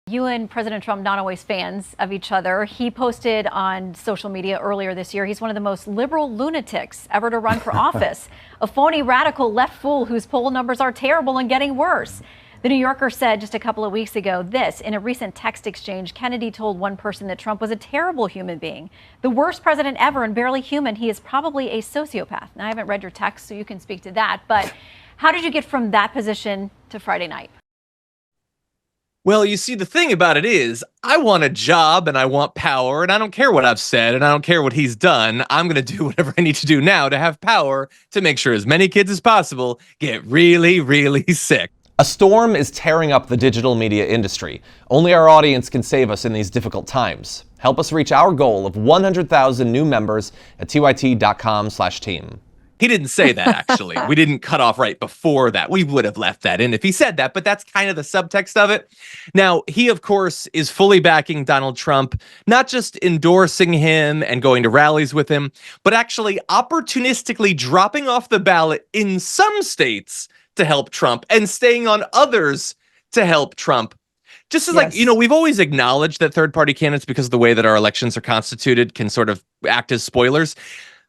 You and President Trump, not always fans of each other. He posted on social media earlier this year, he's one of the most liberal lunatics ever to run for office. A phony radical left fool whose poll numbers are terrible and getting worse. The New Yorker said just a couple of weeks ago this: in a recent text exchange, Kennedy told one person that Trump was a terrible human being, the worst president ever and barely human. He is probably a sociopath. Now, I haven't read your text, so you can speak to that. But how did you get from that position to Friday night? Well, you see, the thing about it is, I want a job and I want power, and I don't care what I've said and I don't care what he's done. I'm going to do whatever I need to do now to have power to make sure as many kids as possible get really, really sick. A storm is tearing up the digital media industry. Only our audience can save us in these difficult times. Help us reach our goal of 100,000 new members at tyt.com/team. He didn't say that, actually. We didn't cut off right before that. We would have left that in if he said that, but that's kind of the subtext of it. Now, he, of course, is fully backing Donald Trump, not just endorsing him and going to rallies with him, but actually opportunistically dropping off the ballot in some states to help Trump and staying on others to help Trump. Just as like, we've always acknowledged that third-party candidates, because of the way that our elections are constituted, can sort of act as spoilers.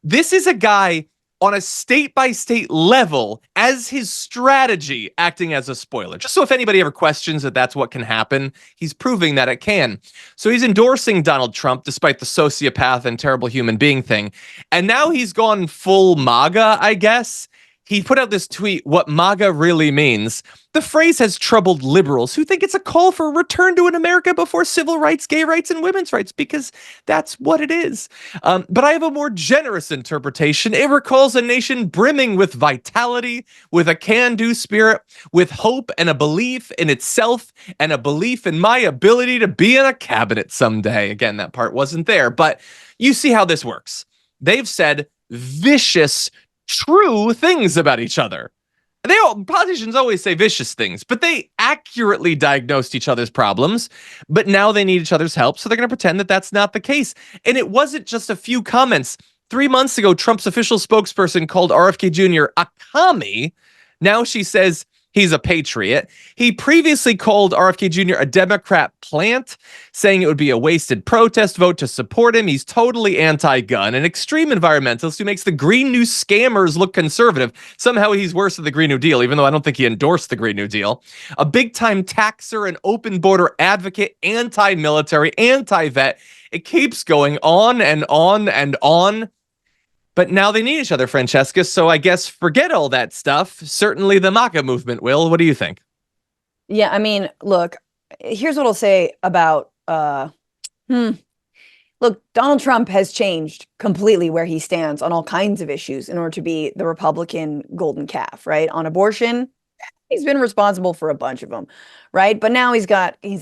This is a guy on a state-by-state level as his strategy acting as a spoiler. Just so if anybody ever questions that that's what can happen, he's proving that it can. So he's endorsing Donald Trump despite the sociopath and terrible human being thing. And now he's gone full MAGA, I guess. He put out this tweet, what MAGA really means. The phrase has troubled liberals who think it's a call for a return to an America before civil rights, gay rights, and women's rights, because that's what it is. But I have a more generous interpretation. It recalls a nation brimming with vitality, with a can-do spirit, with hope and a belief in itself, and a belief in my ability to be in a cabinet someday. Again, that part wasn't there, but you see how this works. They've said vicious, true things about each other. Politicians always say vicious things, but they accurately diagnosed each other's problems. But now they need each other's help, so they're going to pretend that that's not the case. And it wasn't just a few comments. 3 months ago, Trump's official spokesperson called RFK Jr. a commie. Now she says he's a patriot. He previously called RFK Jr. a Democrat plant, saying it would be a wasted protest vote to support him. He's totally anti-gun, an extreme environmentalist who makes the Green New scammers look conservative. Somehow he's worse than the Green New Deal, even though I don't think he endorsed the Green New Deal. A big-time taxer, an open border advocate, anti-military, anti-vet. It keeps going on and on and on. But now they need each other, Francesca, so I guess forget all that stuff. Certainly the MAGA movement will. What do you think? Yeah, I mean, look, here's what I'll say about, look, Donald Trump has changed completely where he stands on all kinds of issues in order to be the Republican golden calf, right? On abortion, he's been responsible for a bunch of them, right? But now he's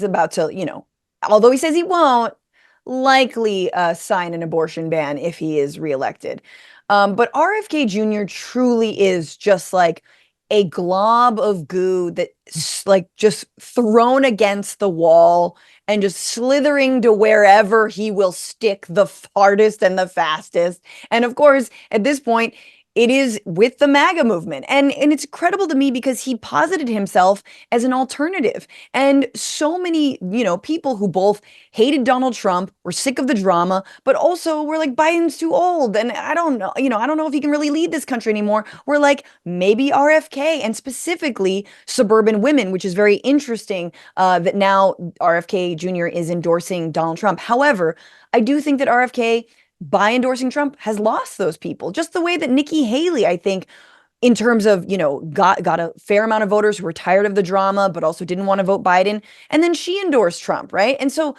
about to, although he says he won't, likely sign an abortion ban if he is reelected. But RFK Jr. truly is just like a glob of goo that's like just thrown against the wall and just slithering to wherever he will stick the farthest and the fastest. And of course, at this point, it is with the MAGA movement. And it's incredible to me because he posited himself as an alternative. And so many, people who both hated Donald Trump, were sick of the drama, but also were like, Biden's too old. And I don't know, I don't know if he can really lead this country anymore. We're like, maybe RFK, and specifically suburban women, which is very interesting that now RFK Jr. is endorsing Donald Trump. However, I do think that RFK, by endorsing Trump, has lost those people. Just the way that Nikki Haley, I think, in terms of, got a fair amount of voters who were tired of the drama, but also didn't want to vote Biden. And then she endorsed Trump, right? And so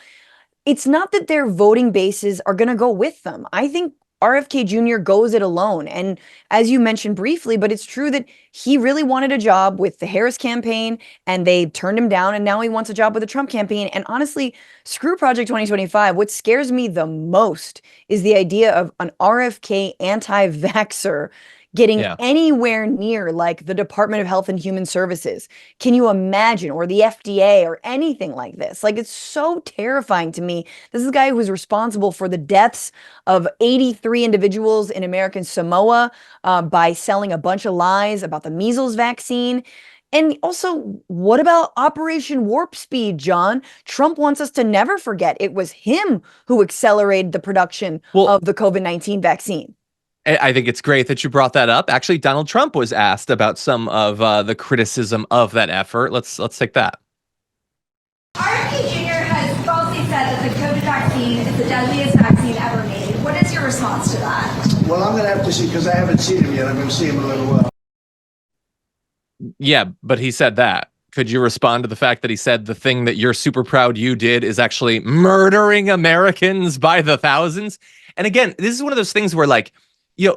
it's not that their voting bases are going to go with them. I think RFK Jr. goes it alone. And as you mentioned briefly, but it's true that he really wanted a job with the Harris campaign and they turned him down. And now he wants a job with the Trump campaign. And honestly, screw Project 2025. What scares me the most is the idea of an RFK anti-vaxxer getting anywhere near like the Department of Health and Human Services. Can you imagine? Or the FDA or anything like this? Like, it's so terrifying to me. This is a guy who was responsible for the deaths of 83 individuals in American Samoa by selling a bunch of lies about the measles vaccine. And also, what about Operation Warp Speed, John? Trump wants us to never forget it was him who accelerated the production of the COVID-19 vaccine. I think it's great that you brought that up. Actually, Donald Trump was asked about some of the criticism of that effort. Let's take that. RFK Jr. has falsely said that the COVID vaccine is the deadliest vaccine ever made. What is your response to that? Well, I'm going to have to see, because I haven't seen him yet. I'm going to see him in a little while. Yeah, but he said that. Could you respond to the fact that he said the thing that you're super proud you did is actually murdering Americans by the thousands? And again, this is one of those things where, like, you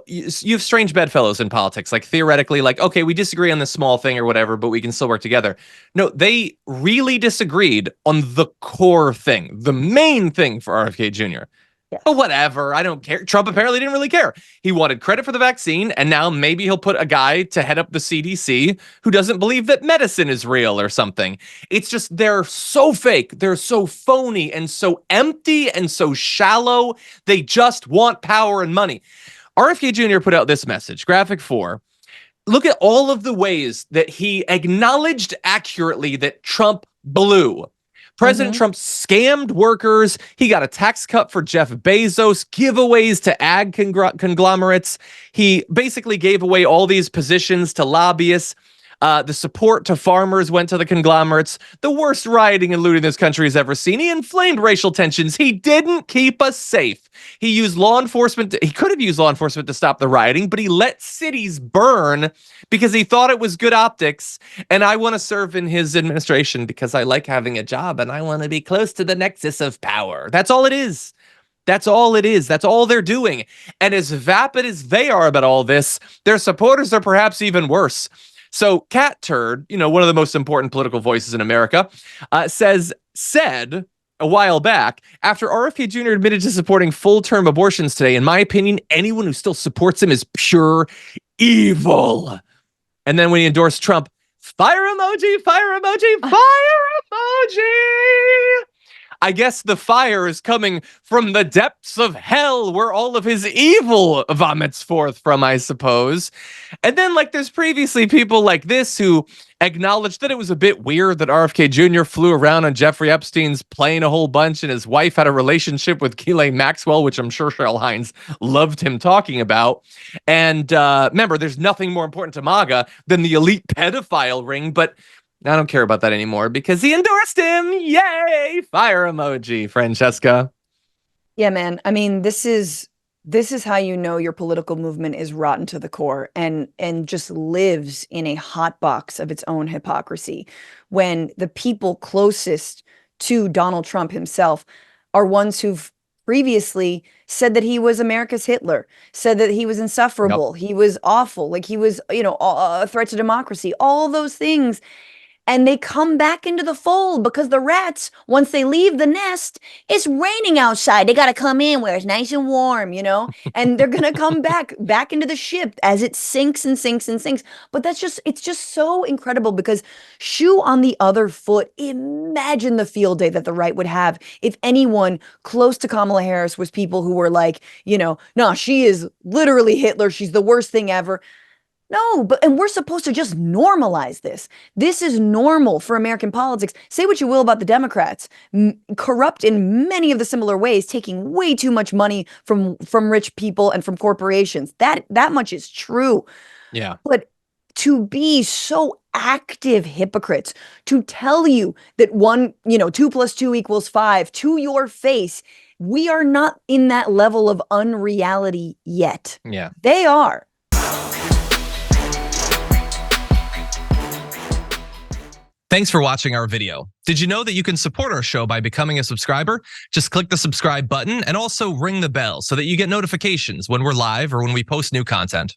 have strange bedfellows in politics. Like, theoretically, like, okay, we disagree on this small thing or whatever, but we can still work together. No, they really disagreed on the core thing, the main thing for RFK Jr. Yeah. But whatever, I don't care. Trump apparently didn't really care. He wanted credit for the vaccine, and now maybe he'll put a guy to head up the CDC who doesn't believe that medicine is real or something. It's just, they're so fake, they're so phony and so empty and so shallow. They just want power and money. RFK Jr. put out this message, graphic 4. Look at all of the ways that he acknowledged accurately that Trump blew. President Trump scammed workers. He got a tax cut for Jeff Bezos, giveaways to ag conglomerates. He basically gave away all these positions to lobbyists. The support to farmers went to the conglomerates. The worst rioting and looting this country has ever seen. He inflamed racial tensions. He didn't keep us safe. He used law enforcement. He could have used law enforcement to stop the rioting, but he let cities burn because he thought it was good optics. And I want to serve in his administration because I like having a job and I want to be close to the nexus of power. That's all it is. That's all it is. That's all they're doing. And as vapid as they are about all this, their supporters are perhaps even worse. So Cat Turd, one of the most important political voices in America, said a while back, after RFK Jr. admitted to supporting full-term abortions today, in my opinion, anyone who still supports him is pure evil. And then when he endorsed Trump, fire emoji, fire emoji, fire emoji. I guess the fire is coming from the depths of hell where all of his evil vomits forth from, I suppose. And then, like, there's previously people like this who acknowledged that it was a bit weird that RFK Jr. flew around on Jeffrey Epstein's plane a whole bunch and his wife had a relationship with Ghislaine Maxwell, which I'm sure Cheryl Hines loved him talking about. And remember, there's nothing more important to MAGA than the elite pedophile ring, but I don't care about that anymore because he endorsed him. Yay! Fire emoji, Francesca. Yeah, man. I mean, this is how you know your political movement is rotten to the core and just lives in a hot box of its own hypocrisy, when the people closest to Donald Trump himself are ones who've previously said that he was America's Hitler, said that he was insufferable, he was awful, like he was, a threat to democracy, all those things. And they come back into the fold because the rats, once they leave the nest, it's raining outside. They got to come in where it's nice and warm, and they're going to come back into the ship as it sinks and sinks and sinks. But it's just so incredible because shoe on the other foot, imagine the field day that the right would have if anyone close to Kamala Harris was people who were like, no, she is literally Hitler. She's the worst thing ever. No, and we're supposed to just normalize this. This is normal for American politics. Say what you will about the Democrats, corrupt in many of the similar ways, taking way too much money from rich people and from corporations. That much is true. Yeah. But to be so active hypocrites, to tell you that 2 + 2 = 5 to your face, we are not in that level of unreality yet. Yeah. They are. Thanks for watching our video. Did you know that you can support our show by becoming a subscriber? Just click the subscribe button and also ring the bell so that you get notifications when we're live or when we post new content.